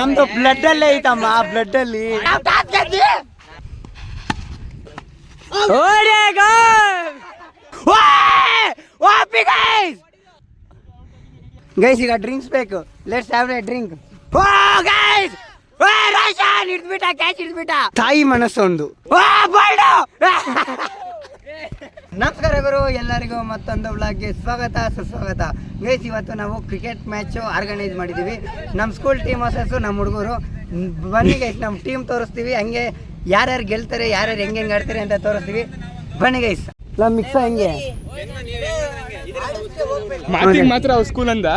ನಮ್ದು ಬ್ಲಡ್ ಅಲ್ಲೇ ಐತಮ್ಮ, ಬ್ಲಡ್ ಅಲ್ಲಿ ಗೈಸ್. ಈಗ ಡ್ರಿಂಕ್ಸ್ ಬೇಕು, let's have a drink. Guys ಹಿಡ್ಬಿಟ್ಟ, ಕ್ಯಾಚ್ ಹಿಡ್ಬಿಟ್ಟ. ತಾಯಿ ಮನಸ್ಸು ಒಂದು. ನಮಸ್ಕಾರ ಗುರು, ಎಲ್ಲರಿಗೂ ಮತ್ತೊಂದು ವ್ಲಾಗ್ಗೆ ಸ್ವಾಗತ ಸುಸ್ವಾಗತ. ಗೈಸ್, ಇವತ್ತು ನಾವು ಕ್ರಿಕೆಟ್ ಮ್ಯಾಚು ಆರ್ಗನೈಸ್ ಮಾಡಿದ್ದೀವಿ. ನಮ್ಮ ಸ್ಕೂಲ್ ಟೀಮ್ ವರ್ಸಸ್ ನಮ್ಮ ಹುಡುಗರು. ಬನ್ನಿ ಗೈಸ್, ನಮ್ಮ ಟೀಮ್ ತೋರಿಸ್ತೀವಿ. ಹಂಗೆ ಯಾರ್ಯಾರು ಗೆಲ್ತಾರೆ, ಯಾರ್ಯಾರು ಹೆಂಗೆ ಆಡ್ತಾರೆ ಅಂತ ತೋರಿಸ್ತೀವಿ. ಬನ್ನಿ ಗೈಸ್. ನಮ್ಮ ಮಿಕ್ಸ ಹೆಂಗೆ ಮಾತ್ರ ಅವ್ರ ಸ್ಕೂಲ್ ಅಂದ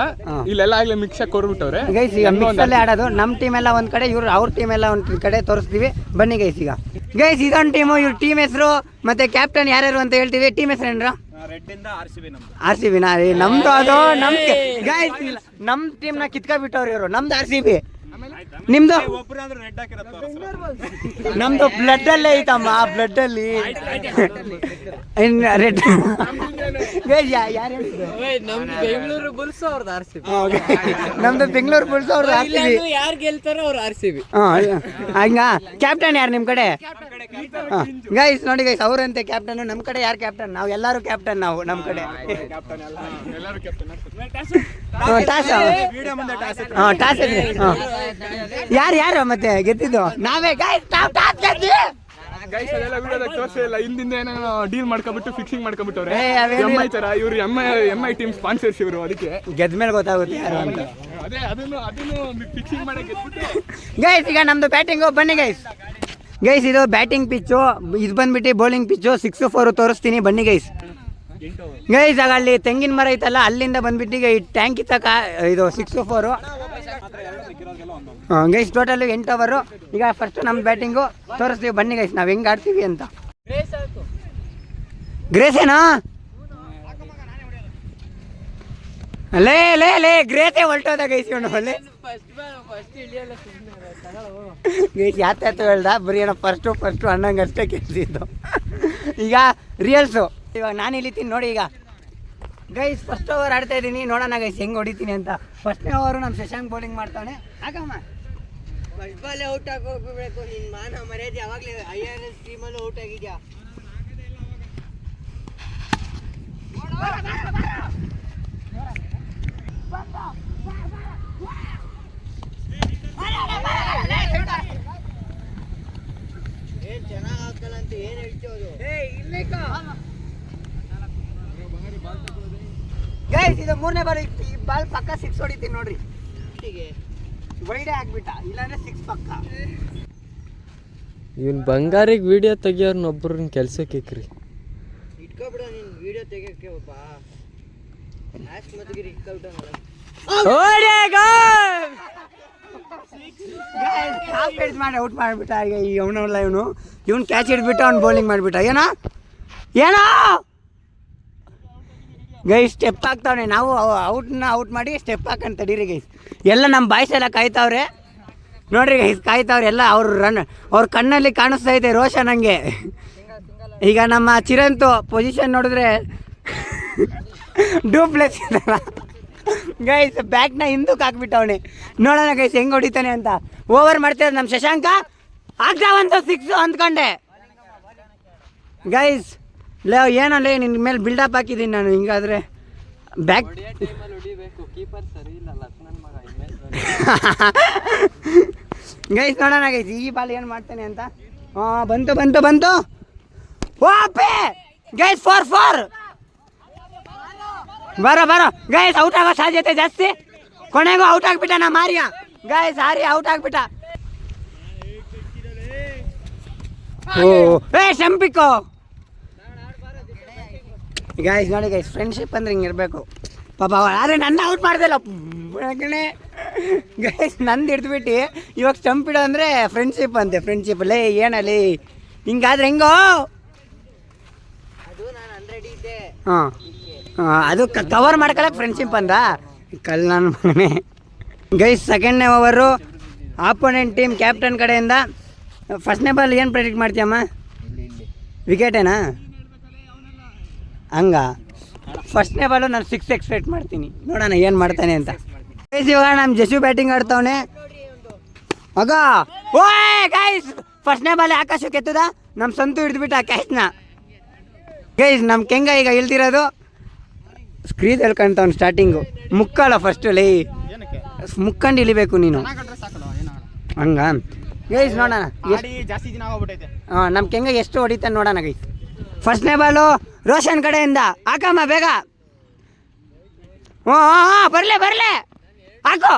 ಇಲ್ಲೆಲ್ಲ ಆಗ್ಲೇ ಮಿಕ್ಸ್ ಕೊಡ್ಬಿಟ್ಟವ್ರೆ ಗೈಸ್. ಈಗ ಮಿಕ್ಸ್ ಅಲ್ಲೇ ಆಡೋದು. ನಮ್ಮ ಟೀಮ್ ಎಲ್ಲ ಒಂದ್ ಕಡೆ, ಇವ್ರು ಅವ್ರ ಟೀಮ್ ಎಲ್ಲ ಒಂದ್ ಕಡೆ ತೋರಿಸ್ತೀವಿ. ಬನ್ನಿ ಗೈಸ್. ಈಗ ಗೈಸ್ ಇದೊಂದು ಟೀಮು, ಇವ್ರ ಟೀಮ್ ಹೆಸರು ಮತ್ತೆ ಕ್ಯಾಪ್ಟನ್ ಯಾರ್ಯಾರು ಅಂತ ಹೇಳ್ತೀವಿ. ಟೀಮ್ ಹೆಸರು ಏನ್ರ? RCB ನಾ ನಮ್ದು. ಅದು ನಮ್ ಗೈಸ್, ನಮ್ ಟೀಮ್ ನ ಕಿತ್ಕೊಂಡ್ಬಿಟ್ಟವ್ರು ಇವರು. ನಮ್ದು RCB. ನಿಮ್ದು? ನಮ್ದು ಬ್ಲಡ್ ಅಲ್ಲೇ ಐತಮ್ಮ, ಬ್ಲಡ್ ಅಲ್ಲಿ ರೆಡ್. ನಮ್ದು ಬೆಂಗಳೂರು ಬುಲ್ಸ್ ಅವ್ರದ್ದು RCB. ನಮ್ದು ಬೆಂಗಳೂರು ಬುಲ್ಸ್ ಅವ್ರದ್ದು RCB. ಯಾರು ಗೆಲ್ತಾರೋ ಅವ್ರು RCB. ಹಂಗ ಕ್ಯಾಪ್ಟನ್ ಯಾರು ನಿಮ್ ಕಡೆ? ಗೈಸ್ ನೋಡಿ ಗೈಸ್, ಅವ್ರಂತೆ ಕ್ಯಾಪ್ಟನ್. ನಮ್ ಕಡೆ ಯಾರು ಕ್ಯಾಪ್ಟನ್? ನಾವು ಎಲ್ಲಾರು ಕ್ಯಾಪ್ಟನ್. ನಾವು ನಮ್ ಕಡೆ ಯಾರು ಮತ್ತೆ ಗೆದ್ದಿದ್ದು? ನಾವೇ ಗೈಸ್. ಹಿಂದಿಂದ ಏನೋ ಡೀಲ್ ಮಾಡ್ಕೊಬಿಟ್ಟು ಫಿಕ್ಸಿಂಗ್ ಮಾಡ್ಕೊಬಿಟ್ಟವ್ರೆ. ಇವ್ರು MI ಟೀಮ್ ಸ್ಪಾನ್ಸರ್ಸ್ ಇವರು. ಅದಕ್ಕೆ ಗೆದ್ದ ಮೇಲೆ ಗೊತ್ತಾಗುತ್ತೆ ಯಾರು ಅಂತ. ಅದನ್ನು ಫಿಕ್ಸಿಂಗ್ ಮಾಡಿ ಗೆದ್ಬಿಟ್ಟು ಗೈಸ್ ಈಗ ನಮ್ದು ಬ್ಯಾಟಿಂಗು. ಬನ್ನಿ ಗೈಸ್. ಗೈಸ್ ಇದು ಬ್ಯಾಟಿಂಗ್ ಪಿಚ್ಚು, ಇದು ಬಂದ್ಬಿಟ್ಟು ಬೌಲಿಂಗ್ ಪಿಚ್ಚು. 6-4 ತೋರಿಸ್ತೀನಿ, ಬನ್ನಿ ಗೈಸ್. ಗೈಸ್ ಆಗ ಅಲ್ಲಿ ತೆಂಗಿನ ಮರ ಐತಲ್ಲ, ಅಲ್ಲಿಂದ ಬಂದ್ಬಿಟ್ಟು ಈಗ ಈ ಟ್ಯಾಂಕ್ ಇತ್ತಕ ಇದು 6-4. Guys total 8 over. ಈಗ ಫಸ್ಟ್ ನಮ್ಮ ಬ್ಯಾಟಿಂಗು ತೋರಿಸ್ತೀವಿ, ಬನ್ನಿ ಗೈಸ್ ನಾವು ಹೆಂಗೆ ಆಡ್ತೀವಿ ಅಂತ. ಗ್ರೇಸೇನಾ? ಲೇ ಲೇ ಲೇ ಗ್ರೇಸೇ ಹೊಲ್ಟೋದ ಗೈಸ್. ಇವನು ಅಲ್ಲೇ ಗೈಸ್ ಯಾತ ಹೇಳ್ದ, ಬರೀ ಏನೋ ಫಸ್ಟು ಅನ್ನಂಗೆ ಅಷ್ಟೇ ಕೆಲ್ಸಿದ್ದು. ಈಗ ರಿಯಲ್ಸು. ಇವಾಗ ನಾನು ಇಲ್ಲಿತೀನಿ ನೋಡಿ. ಈಗ ಗೈಸ್ ಫಸ್ಟ್ ಓವರ್ ಆಡ್ತಾ ಇದ್ದೀನಿ, ನೋಡೋಣ ಗೈಸ್ ಹೆಂಗೆ ಹೊಡಿತೀನಿ ಅಂತ. ಫಸ್ಟ್ನೇ ಓವರು ನಮ್ಮ ಶಶಾಂಕ್ ಬೌಲಿಂಗ್ ಮಾಡ್ತಾನೆ. ಹಾಕಮ್ಮ ಫಸ್ಟ್ ಬಾಲೇ ಔಟ್ ಆಗಿ ಹೋಗ್ಬೇಕು. ನಿನ್ನ ಮಾನ ಮರ್ಯಾದೆ ಯಾವಾಗಲೇ IRS ಟೀಮಲ್ಲೂ ಔಟ್ ಆಗಿದ್ಯಾ? ಏನ್ ಚೆನ್ನಾಗಿ ಹಾಕಲ್ಲ ಅಂತ ಏನ್ ಹೇಳ್ತೀವಿ? ಗೈಸ್ ಇದು 3ನೇ ಬಾಲ್. ಈ ಬಾಲ್ ಪಕ್ಕ 6 ಹೊಡಿತೀನಿ ನೋಡ್ರಿ. ವೈಡೇ ಆಗ್ಬಿಟ್ಟ, ಇಲ್ಲಾಂದ್ರೆ 6 ಪಕ್ಕ. ಇವನ್ ಬಂಗಾರಿಗೆ ವಿಡಿಯೋ ತೆಗಿಯೋರ್ನೊಬ್ಬರನ್ನ ಕೆಲ್ಸಕ್ಕೆ ಇಕ್ರಿ. ಇಟ್ಕೊಬಿಡ ನೀನ್ ವಿಡಿಯೋ ತೆಗಿಯಕ್ಕೆ. ಒಬ್ಬ ಮ್ಯಾಚ್ ಮದ್ಗಿರಿ ಇಟ್ಕೊಬಿಟ್ಟ. ಮಾಡಿ ಔಟ್ ಮಾಡಿಬಿಟ್ಟ. ಈಗ ಇವನಲ್ಲ ಇವನು ಕ್ಯಾಚ್ ಹಿಡ್ಬಿಟ್ಟು ಅವ್ನು ಬೌಲಿಂಗ್ ಮಾಡಿಬಿಟ್ಟ. ಏನೋ ಗೈಸ್ ಸ್ಟೆಪ್ ಹಾಕ್ತಾವನೆ. ನಾವು ಔಟ್ ಮಾಡಿ ಸ್ಟೆಪ್ ಹಾಕಂತ ತಡೀರಿ ಗೈಸ್. ಎಲ್ಲ ನಮ್ಮ ಬಾಯ್ಸ್ ಎಲ್ಲ ಕಾಯ್ತಾವ್ರೆ ನೋಡ್ರಿ ಗೈಸ್, ಕಾಯ್ತಾವ್ರೆ ಎಲ್ಲ. ಅವ್ರ ಕಣ್ಣಲ್ಲಿ ಕಾಣಿಸ್ತಾ ಇದೆ ರೋಷ ನನಗೆ. ಈಗ ನಮ್ಮ ಚಿರಂತು ಪೊಸಿಷನ್ ನೋಡಿದ್ರೆ ಡೂಪ್ಲೆಕ್ಸ್ ಇದಲ್ಲ ಗೈಸ್. ಬ್ಯಾಟ್ನ ಹಿಂದಕ್ಕೆ ಹಾಕ್ಬಿಟ್ಟವನೆ. ನೋಡೋಣ ಗೈಸ್ ಹೆಂಗೆ ಹೊಡಿತಾನೆ ಅಂತ. ಓವರ್ ಮಾಡ್ತಿರೋದು ನಮ್ಮ ಶಶಾಂಕ. ಆಗ್ತಾವಂತ 6 ಅಂದ್ಕೊಂಡೆ ಗೈಸ್. ಏನಲ್ಲೇ ನಿನ್ನ ಮೇಲೆ ಬಿಲ್ಡಪ್ ಹಾಕಿದ್ದೀನಿ ನಾನು. ಹಿಂಗಾದ್ರೆ ಬ್ಯಾಕ್ ಗೈಸ್ ನೋಡೋಣ ಗೈಸ್ ಈ ಬಾಲ್ ಏನು ಮಾಡ್ತಾನೆ ಅಂತ. ಬಂತು ಓಪೆ ಗೈಸ್ 4 ಬರೋ ಗೈಸ್. ಔಟ್ ಆಗೋ ಸಾಧ್ಯತೆ ಜಾಸ್ತಿ. ಕೊನೆಗೂ ಔಟ್ ಆಗ್ಬಿಟ್ಟ ನಾ ಮಾರಿಯ ಗೈಸ್. ಔಟ್ ಆಗ್ಬಿಟ್ಟ. ಶಂಪಿಕೋ ಗೈಸ್ ನೋಡಿ ಗೈಸ್, ಫ್ರೆಂಡ್ಶಿಪ್ ಅಂದ್ರೆ ಹಿಂಗೆ ಇರಬೇಕು ಪಾಪ. ಆದರೆ ನನ್ನ ಔಟ್ ಮಾಡ್ದಿಲ್ಲ ಗೈಸ್. ನಂದು ಹಿಡ್ದುಬಿಟ್ಟು ಇವಾಗ ಸ್ಟಂಪ್ ಇಡೋ ಅಂದರೆ ಫ್ರೆಂಡ್ಶಿಪ್ ಅಂತೆ. ಫ್ರೆಂಡ್ಶಿಪ್ ಲೇ ಏನಲ್ಲಿ ಹಿಂಗಾದ್ರೆ ಹೆಂಗೋ? ಹಾಂ ಅದು ಕವರ್ ಮಾಡ್ಕೊಳಕ್ಕೆ ಫ್ರೆಂಡ್ಶಿಪ್ ಅಂದ ಕಲ್ ನನ್ನ ಮಗನೇ. ಗೈಸ್ ಸೆಕೆಂಡ್ನೇ ಓವರು ಆಪೋನೆಂಟ್ ಟೀಮ್ ಕ್ಯಾಪ್ಟನ್ ಕಡೆಯಿಂದ. ಫಸ್ಟ್ನೇ ಬಾಲ್ ಏನು ಪ್ರೆಡಿಕ್ಟ್ ಮಾಡ್ತೀಯಮ್ಮ? ವಿಕೆಟೇನಾ? ಹಂಗ ಫಸ್ಟ್ನೇ ಬಾಲು ನಾನು 6 ಎಕ್ಸ್ಪೆಕ್ಟ್ ಮಾಡ್ತೀನಿ. ನೋಡೋಣ ಏನು ಮಾಡ್ತಾನೆ ಅಂತ. ಗೈಸ್ ಇವಾಗ ನಮ್ಮ ಜಶು ಬ್ಯಾಟಿಂಗ್ ಆಡ್ತಾವನೆ. ಆಗ ಓಯ್ ಗೈಸ್ ಫಸ್ಟ್ನೇ ಬಾಲ್ ಆಕಾಶಕ್ಕೆ ಎತ್ತದ ನಮ್ಮ ಸಂತು ಹಿಡಿದ್ಬಿಟ್ಟ ಕ್ಯಾಚ್ನ. ಗೈಸ್ ನಮ್ಮ ಕೆಂಗ ಈಗ ಇಲ್ದಿರೋದು ಸ್ಕ್ರೀನ್ ಹೇಳ್ಕೊಂತವ್ನು ಸ್ಟಾರ್ಟಿಂಗು. ಮುಕ್ಕಲ್ಲ ಫಸ್ಟ್ ಲೈ ಮುಕ್ಕಂಡು ಇಳಿಬೇಕು ನೀನು ಹಂಗ. ಗೈಸ್ ನೋಡೋಣ ಜಾಸ್ತಿ ದಿನ ಆಗೋಗ್ಬಿಟ್ಟೈತೆ. ನಮ್ಮ ಕೆಂಗ ಎಷ್ಟು ಹೊಡಿತಾನೆ ನೋಡೋಣ ಗೈಸ್. ಫಸ್ಟ್ನೇ ಬಾಲು ರೋಷನ್ ಕಡೆಯಿಂದ ಹಾಕಮ್ಮ ಬೇಗ. ಹ್ಞೂ ಬರಲೇ ಹಾಕು.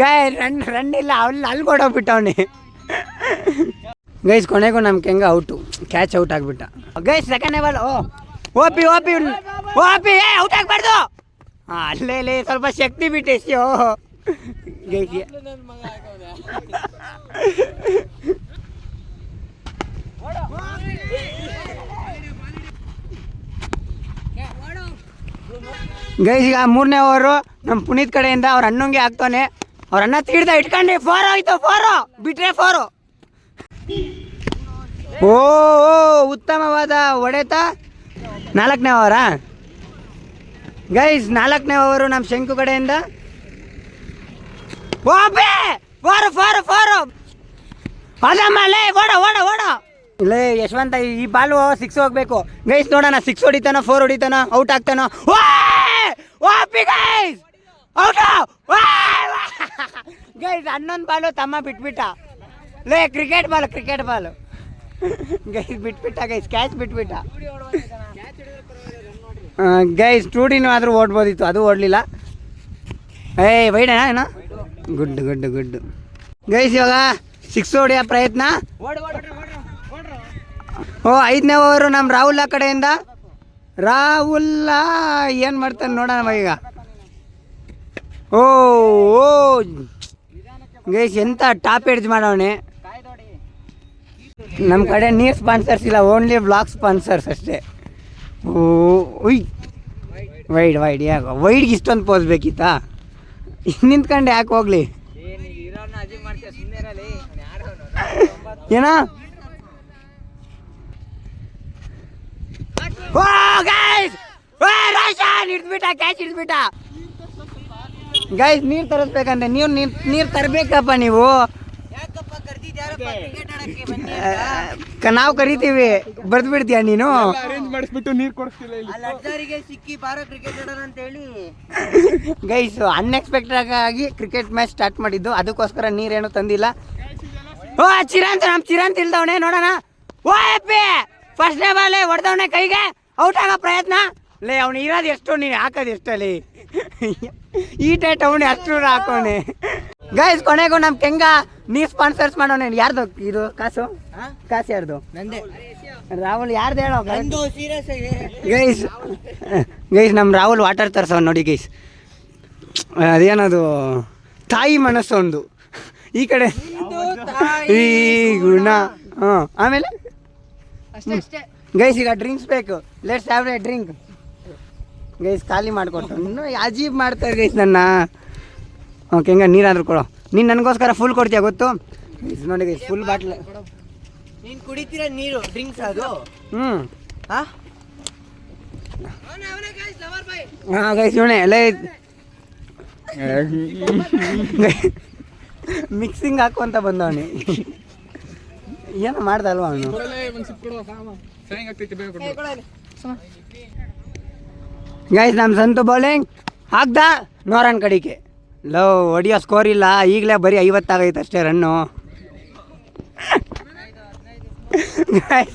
ಗಾಯ್ ರನ್ ಇಲ್ಲ ಅಲ್ಲಿ ಕೊಡೋಗ್ಬಿಟ್ಟವನಿ. ಗೈಸ್ ಕೊನೆಗೂ ನಮ್ಮ ಕೆಂಗ ಔಟು, ಕ್ಯಾಚ್ ಔಟ್ ಆಗಿಬಿಟ್ಟ. ಗೈಸ್ ಸೆಕೆಂಡ್ನೇ ಬಾಲ್ ಓಪಿ ಔಟ್ ಆಗಬಾರ್ದು. ಅಲ್ಲೇ ಸ್ವಲ್ಪ ಶಕ್ತಿ ಬಿಟ್ಟೆಸ್ಯೋ ಗೈಸ್. ಗೈಸ್ ಈಗ 3ನೇ ಓವರು ನಮ್ಮ ಪುನೀತ್ ಕಡೆಯಿಂದ ಅವ್ರ ಅಣ್ಣಂಗೆ ಆಗ್ತಾನೆ. ಅವ್ರ ಅಣ್ಣ ತೀಡ್ದ ಇಟ್ಕೊಂಡು 4 ಆಯ್ತು. 4 ಬಿಟ್ರೆ 4. ಓ ಉತ್ತಮವಾದ ಹೊಡೆತ. 4ನೇ ಓವರಾ ಗೈಸ್? 4ನೇ ಓವರು ನಮ್ಮ ಶಂಕು ಕಡೆಯಿಂದ. ಓಪೆ 4 ಅದಮ್ಮಲ್ಲೇ ಓಡ ಇಲ್ಲೇ ಯಶವಂತ ಈ ಬಾಲು 6 ಹೋಗ್ಬೇಕು ಗೈಸ್. ನೋಡೋಣ 6 ಹೊಡಿತಾನೋ 4 ಹೊಡಿತಾನೋ ಔಟ್ ಆಗ್ತಾನೋ. Guys out guys. 11 ಬಾಲು ತಮ್ಮ ಬಿಟ್ಬಿಟ್ಟ ಲೇ. ಕ್ರಿಕೆಟ್ ಬಾಲ್ ಗೈಸ್ ಬಿಟ್ಬಿಟ್ಟ ಗೈಸ್. ಕ್ಯಾಚ್ ಬಿಟ್ಬಿಟ್ಟ ಗೈಸ್. 2Dನೂ ಆದರೂ ಓಡ್ಬೋದಿತ್ತು, ಅದು ಓಡಲಿಲ್ಲ. ವೈಡೇನಾ ಏನೋ. Good guys. ಇವಾಗ 6 ಹೊಡಿಯೋ ಪ್ರಯತ್ನ. 5ನೇ ಓವರು ನಮ್ಮ ರಾಹುಲ್ ಕಡೆಯಿಂದ. ರಾಹುಲ್ಲ ಏನು ಮಾಡ್ತಾನೆ ನೋಡೋಣ ಈಗ. ಓ ಗೈಸ್ ಎಂತ ಟಾಪ್ ಎಡ್ಜ್ ಮಾಡವನೆ. ನಮ್ಮ ಕಡೆ ನೀರು ಸ್ಪಾನ್ಸರ್ಸ್ ಇಲ್ಲ, ಓನ್ಲಿ ಬ್ಲಾಗ್ ಸ್ಪಾನ್ಸರ್ಸ್ ಅಷ್ಟೇ. ವೈಡ್ ಯಾಕೋ ವೈಡ್ಗೆ ಇಷ್ಟೊಂದು ಪೋಸ್ ಬೇಕಿತ್ತಾ? ನಿಂತ್ಕೊಂಡು ಯಾಕೆ ಹೋಗ್ಲಿ ಏನೋ. ಹಿಡ್ಬಿಟ್ಟ ಕ್ಯಾಚ್ ಹಿಡ್ಬಿಟ್ಟ ಗೈಸ್. ನೀರು ತರಿಸ್ಬೇಕಂತೆ. ನೀವು ನೀರು ತರಬೇಕಪ್ಪ ನೀವು. ನಾವು ಕರಿತೀವಿ, ಬರ್ದು ಬಿಡ್ತೀಯ ನೀನು. ಅರೇಂಜ್ ಮಾಡಿಸ್ಬಿಟ್ಟು ನೀರು ಕೊಡಿಸ್ತಿಲ್ಲ ಇಲ್ಲಿ. ಸಿಕ್ಕಿ ಬಾರ ಕ್ರಿಕೆಟ್ ಆಡೋಣ ಅಂತ ಹೇಳಿ ಗೈಸ್ ಅನ್ಎಕ್ಸ್ಪೆಕ್ಟೆಡ್ ಆಗಿ ಕ್ರಿಕೆಟ್ ಮ್ಯಾಚ್ ಸ್ಟಾರ್ಟ್ ಮಾಡಿದ್ದು, ಅದಕ್ಕೋಸ್ಕರ ನೀರೇನು ತಂದಿಲ್ಲ. ಚಿರಂತ್ ಇಲ್ದವನೆ ನೋಡೋಣ. ಫಸ್ಟ್ನೇ ಬಾಲ್ ಹೊಡೆದವನೆ ಕೈಗೆ, ಔಟ್ ಆಗೋ ಪ್ರಯತ್ನ. ಲೇ ಅವ್ನು ಇರೋದು ಎಷ್ಟು, ನೀನು ಹಾಕೋದು ಎಷ್ಟಲ್ಲಿ ಈ ಟೈಟ್ ಅವನು ಅಷ್ಟು ಹಾಕೋಣೆ. ಗೈಸ್ ಕೊನೆಗೂ ನಮ್ಮ ಕೆಂಗ ನೀರು ಸ್ಪಾನ್ಸರ್ಸ್ ಮಾಡೋಣ. ಯಾರ್ದು ಇದು ಕಾಸು ಯಾರ್ದು? ನಂದೇ. ರಾಹುಲ್ ಯಾರ್ದು ಹೇಳೋ ಗೈಸ್. ನಮ್ಮ ರಾಹುಲ್ ವಾಟರ್ ತರ್ಸವ್ ನೋಡಿ ಗೈಸ್. ಅದೇನದು ತಾಯಿ ಮನಸ್ಸು ಒಂದು. ಈ ಕಡೆ ಈ ಗುಣ. ಆಮೇಲೆ ಗೈಸ್ ಈಗ ಡ್ರಿಂಕ್ಸ್ ಬೇಕು. Let's have a drink guys. ಖಾಲಿ ಮಾಡಿಕೊಟ್ಟು ಇನ್ನೂ ಅಜೀಬ್ ಮಾಡ್ತಾರೆ ಗೈಸ್ ನನ್ನ. ಓಕೆ ಹೆಂಗ ನೀರಾದ್ರೂ ಕೊಡೋ. ನೀನು ನನಗೋಸ್ಕರ ಫುಲ್ ಕೊಡ್ತೀಯ ಗೊತ್ತು ಗೈಸ್. ನೋಡಿ ಗೈಸ್ ಫುಲ್ ಬಾಟ್ಲ್. ನೀನು ಕುಡಿತೀರ ನೀರು ಡ್ರಿಂಕ್ಸ್ ಅದು? ಹಾಂ ಗೈಸ್ ಇವನೇ ಎಲ್ಲ ಮಿಕ್ಸಿಂಗ್ ಹಾಕುವಂತ ಬಂದವನಿ. ಏನೋ ಮಾಡ್ದಲ್ವ ಅವನು. ಗೈಸ್ ನಮ್ಮ ಸಂತು ಬೌಲಿಂಗ್ ಹಾಕ್ದ. ನೋರನ್ ಕಡಿಕೆ ಹೊಡಿಯೋ ಸ್ಕೋರ್ ಇಲ್ಲ. ಈಗಲೇ ಬರೀ 50 ಆಗೈತೆ ಅಷ್ಟೇ ರನ್ನು.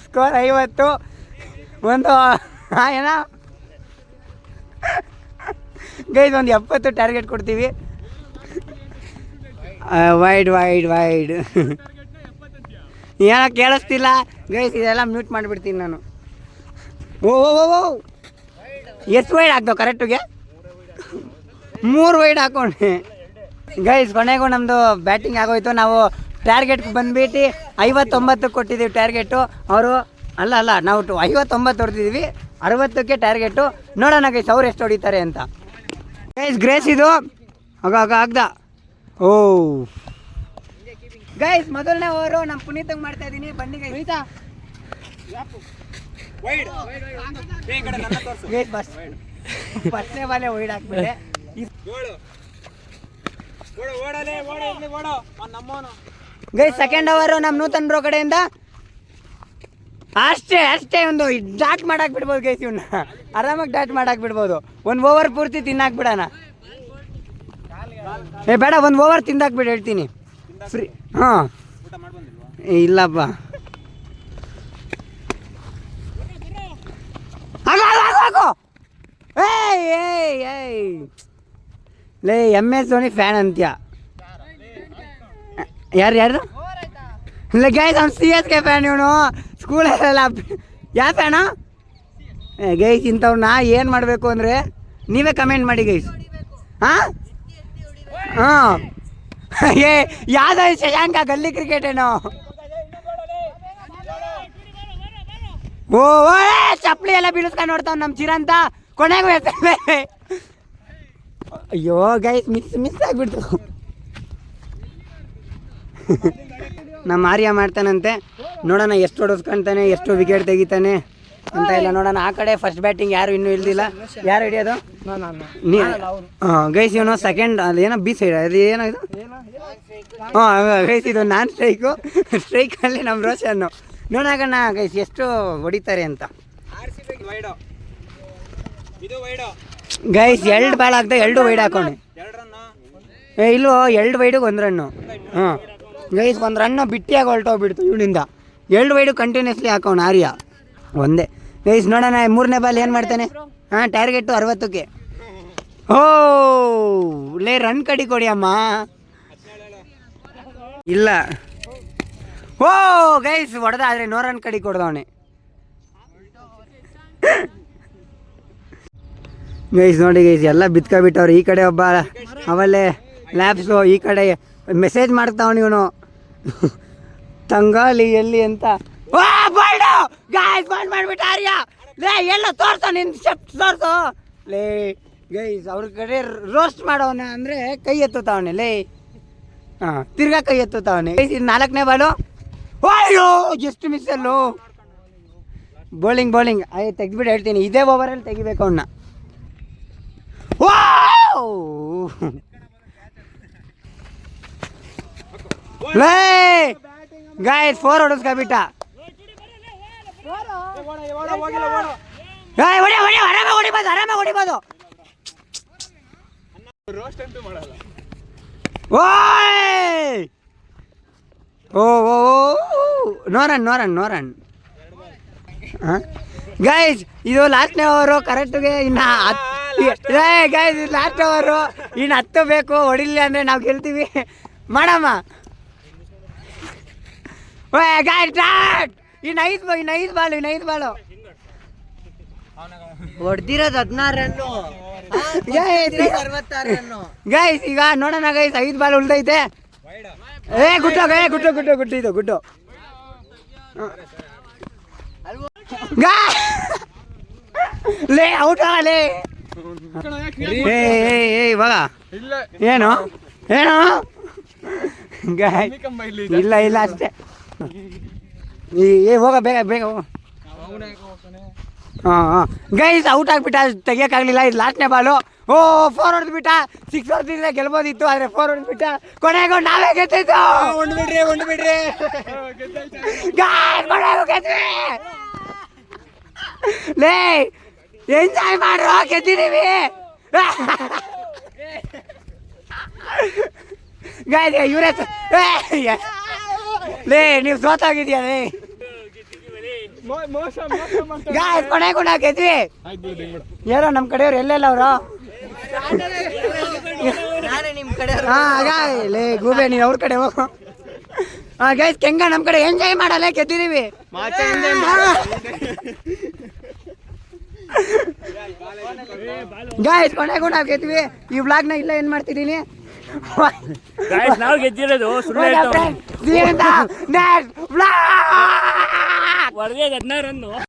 ಸ್ಕೋರ್ 50. ಒಂದು ಏನೋ ಗೈಸ್ ಒಂದು 70 ಟಾರ್ಗೆಟ್ ಕೊಡ್ತೀವಿ. ವೈಡ್ ಏನೋ ಕೇಳಿಸ್ತಿಲ್ಲ ಗೈಸ್. ಇದೆಲ್ಲ ಮ್ಯೂಟ್ ಮಾಡಿಬಿಡ್ತೀನಿ ನಾನು. ಓ ಎಷ್ಟು ವೈಡ್ ಹಾಕ್ದೋ ಕರೆಕ್ಟಿಗೆ? 3 ವೈಡ್ ಹಾಕೊಂಡೆ ಗೈಸ್. ಕೊನೆಗೂ ನಮ್ಮದು ಬ್ಯಾಟಿಂಗ್ ಆಗೋಯ್ತು. ನಾವು ಟಾರ್ಗೆಟ್ ಬಂದ್ಬಿಟ್ಟು 59 ಕೊಟ್ಟಿದ್ದೀವಿ ಟಾರ್ಗೆಟು. ಅವರು ಅಲ್ಲ ನಾವು 59 ಹೊಡ್ತಿದ್ದೀವಿ, 60ಕ್ಕೆ ಟಾರ್ಗೆಟು. ನೋಡೋಣ ಗೈಸ್ ಅವ್ರು ಎಷ್ಟು ಹೊಡಿತಾರೆ ಅಂತ. ಗೈಸ್ ಗ್ರೇಸ್ ಇದು ಆಗ್ದ. ಓ ಗೈಸ್ ಮೊದಲನೇ ಓವರು ನಮ್ಮ ಪುನೀತಂಗೆ ಮಾಡ್ತಾ ಇದ್ದೀನಿ. ಬನ್ನಿ ಗೈಸ್. ಫಸ್ಟ್ನೇ ಬಾಲೆ ವೈಡ್ ಹಾಕ್ಬಿಟ್ಟೆ. ಗೈಸ್ ಸೆಕೆಂಡ್ ಓವರ್ ನಮ್ಮ ನೂತನ್ ಬ್ರೋ ಕಡೆಯಿಂದ ಅಷ್ಟೇ ಒಂದು ಡಾಟ್ ಮಾಡಾಕ್ ಬಿಡ್ಬೋದು ಗೈಸ್. ಇವನ್ನ ಆರಾಮಾಗಿ ಡಾಟ್ ಮಾಡಾಕ್ ಬಿಡ್ಬೋದು. ಒಂದು ಓವರ್ ಪೂರ್ತಿ ತಿನ್ನಾಕ್ ಬಿಡೋಣ. ಬೇಡ, ಒಂದು ಓವರ್ ತಿಂದಾಕ್ಬಿಟ್ಟು ಹೇಳ್ತೀನಿ ಫ್ರೀ. ಹಾಂ ಇಲ್ಲಪ್ಪ, ಹಾಕೋ. ಲೇ MS ಧೋನಿ ಫ್ಯಾನ್ ಅಂತ್ಯ. ಯಾರು ಇಲ್ಲ ಗೈಸ್, ಅವ್ನು CSK ಫ್ಯಾನ್. ಇವನು ಸ್ಕೂಲಲ್ಲೆಲ್ಲ ಯಾವ ಫ್ಯಾನು ಗೈಸ್? ಇಂಥವ್ನ ಏನು ಮಾಡಬೇಕು ಅಂದರೆ ನೀವೇ ಕಮೆಂಟ್ ಮಾಡಿ ಗೈಸ್. ಹಾಂ ಯಾವ್ದು ಶಶಾಂಕ ಗಲ್ಲಿ ಕ್ರಿಕೆಟ್ ಏನೋ. ಓ ಚಪ್ಪಲಿ ಎಲ್ಲ ಬೀಳಿಸ್ಕೊಂಡು ನೋಡ್ತಾವ್ ನಮ್ಮ ಚಿರಂತ. ಕೊನೆಗೂ ಅಯ್ಯೋ ಗೈಸ್, ಮಿಸ್ ಆಗ್ಬಿಡ್ತು. ನಮ್ಮ ಆರ್ಯ ಮಾಡ್ತಾನಂತೆ, ನೋಡೋಣ ಎಷ್ಟು ಹೊಡೆಸ್ಕೊಂತಾನೆ, ಎಷ್ಟು ವಿಕೆಟ್ ತೆಗಿತಾನೆ ಅಂತ ಎಲ್ಲ ನೋಡೋಣ. ಆ ಕಡೆ ಫಸ್ಟ್ ಬ್ಯಾಟಿಂಗ್ ಯಾರು ಇನ್ನೂ ಇಲ್ದಿಲ್ಲ. ಯಾರು ಹಿಡಿಯೋದು? ಗೈಸ್ ಇವನು ಸೆಕೆಂಡ್, ಅದು ಏನೋ ಬಿ ಸೈಡ್, ಅದು ಏನೋ ಇದು. ಗೈಸ್ ಇದು ನಾನ್ ಸ್ಟ್ರೈಕಲ್ಲಿ ನಮ್ಮ ರೋಷನ್ನು. ನೋಡೋಣ ಗೈಸ್ ಎಷ್ಟು ಹೊಡಿತಾರೆ ಅಂತ. ಗೈಸ್ 2 ಬಾಲ್ ಆಗ್ತಾ 2 ವೈಡ್ ಹಾಕೋಣ. ಇಲ್ಲೋ 2 ವೈಡಿಗೆ 1 ರನ್ನು. ಹಾಂ ಗೈಸ್ 1 ರನ್ನು ಬಿಟ್ಟಿಯಾಗಿ ಹೊರಟೋಗ್ಬಿಡ್ತು ಇವನಿಂದ. 2 ವೈಡು ಕಂಟಿನ್ಯೂಸ್ಲಿ ಹಾಕೋಣ ಆರ್ಯ ಒಂದೇ. ಗೈಸ್ ನೋಡೋಣ 3ನೇ ಬಾಲ್ ಏನು ಮಾಡ್ತಾನೆ. ಹಾಂ ಟಾರ್ಗೆಟು 60ಕ್ಕೆ. ಓ ಲೇ ರನ್ ಕಡಿ ಕೊಡಿ ಅಮ್ಮ. ಇಲ್ಲ ಓ ಗೈಸ್ ಹೊಡೆದ, ಆದರೆ 100 ರನ್ ಕಡಿ ಕೊಡ್ದವನೆ. ಗೈಸ್ ನೋಡಿ ಗೈಸ್ ಎಲ್ಲ ಬಿತ್ಕೊಬಿಟ್ಟವ್ರು. ಈ ಕಡೆ ಒಬ್ಬ ಅವಲ್ಲೇ ಲ್ಯಾಬ್ಸು, ಈ ಕಡೆ ಮೆಸೇಜ್ ಮಾಡ್ತಾವನು ಇವನು ತಂಗಾಲಿ ಎಲ್ಲಿ ಅಂತ. ಗಾಯ್ಸ್ ಬಾಲ್ ಮಾಡಿಬಿಟ್ಟು ಆರ್ಯ. ಲೇ ಎಲ್ಲ ತೋರ್ಸೋ, ನಿನ್ನ ಸ್ಟೆಪ್ ತೋರ್ಸು. ಲೇ ಗೈಸ್ ಅವ್ರ ಕಡೆ ರೋಸ್ಟ್ ಮಾಡೋವನ ಅಂದರೆ ಕೈ ಎತ್ತುತ್ತಾವನೆ. ಲೇ ಹಾಂ ತಿರ್ಗಾ ಕೈ ಎತ್ತುತ್ತಾವನೆ. ಗೈಸ್ ಇದು 4ನೇ ಬಾಲು. ಅಯ್ಯೋ ಎಷ್ಟು ಮಿಸ್ಸಲ್ಲು. ಬೌಲಿಂಗ್ ತೆಗ್ದುಬಿಟ್ಟು ಹೇಳ್ತೀನಿ, ಇದೇ ಓವರಲ್ಲಿ ತೆಗಿಬೇಕು ಅವನ್ನ. ಲೇ ಗಾಯ್ಸ್ 4 ಹೊಡೆಸ್ಕೊಬಿಟ್ಟ. ಆರಾಮಾಗಿ ಹೊಡಿಬೋದು. No run. ಗೈಸ್ ಇದು ಲಾಸ್ಟ್ನೇ ಓವರು. ಕರೆಕ್ಟ್ಗೆ ಇನ್ನು ಗೈಸ್ ಇದು ಲಾಸ್ಟ್ ಓವರು. ಇನ್ನು 10 ಬೇಕು. ಹೊಡಿಲಿಲ್ಲ ಅಂದರೆ ನಾವು ಗೆಲ್ತೀವಿ. ಮಾಡಮ್ಮ ಗಾಯ್ಸ್ ಸ್ಟಾರ್ಟ್. ಇನ್ನು 5 ಬಾಲು ಹೊಡೆದಿರೋದು 16 ರನ್ನು. ಗೈಸ್ ಈಗ ನೋಡೋಣ ಗೈಸ್ 5 ಬಾಲ್ ಉಳ್ದೈತೆ. ಗುಡ್ಡು ಲೇ ಔಟ್ ಆಗಲೇ. ಇವಾಗ ಏನು ಇಲ್ಲ ಅಷ್ಟೇ. ಹೋಗ ಬೇಗ ಹೋಗ. ಹಾಂ ಗೈಸ್ ಔಟ್ ಆಗ್ಬಿಟ್ಟ, ತೆಗಿಯೋಕ್ಕಾಗಲಿಲ್ಲ. ಇದು ಲಾಸ್ಟ್ನೇ ಬಾಲು. 4 ಹೊಡೆದ್ಬಿಟ್ಟ. 6 ಹೊಡೆದಿದ್ರೆ ಗೆಲ್ಬೋದಿತ್ತು, ಆದರೆ 4 ಹೊಡೆದ್ಬಿಟ್ಟ. ಕೊನೆಗೂ ನಾವೇ ಗೆದ್ದಿದ್ದು. ಬಿಡ್ರಿ ಕೊನೆಗೂ ಗೆದ್ವಿ. ಲೇ ಎಂಜಾಯ್ ಮಾಡ್ರು, ಗೆದ್ದಿದ್ದೀವಿ. ಗಾಯ್ಸ್ ಇವರೇ ಲೇ ನೀವು ಸೋತಾಗಿದ್ಯಾ ಲೇ. ಗಾಯ್ಸ್ ಕೊನೆಗೂ ನಾವು ಗೆದ್ವಿ. ಯಾರೋ ನಮ್ಮ ಕಡೆಯವ್ರು ಎಲ್ಲೆಲ್ಲ ಅವರು. ಹಾಂ ಲೇ ಗೂಬೆ ನೀನು ಅವ್ರ ಕಡೆ ಹೋಗು. ಹಾಂ ಗೈಸ್ ಕೆಂಗ ನಮ್ಮ ಕಡೆ ಎಂಜಾಯ್ ಮಾಡಲ್ಲ, ಗೆದ್ದಿದ್ದೀವಿ. ಗಾಯ್ಸ್ ಕೊನೆಗೂ ನಾವು ಗೆದ್ವಿ. ಈ ವ್ಲಾಗ್ನ ಇಲ್ಲ ಏನು ಮಾಡ್ತಿದ್ದೀನಿ, ನಾವು ಗೆದ್ದಿರೋದು ಸುಳ್ಳು. 16 ರನ್ನು.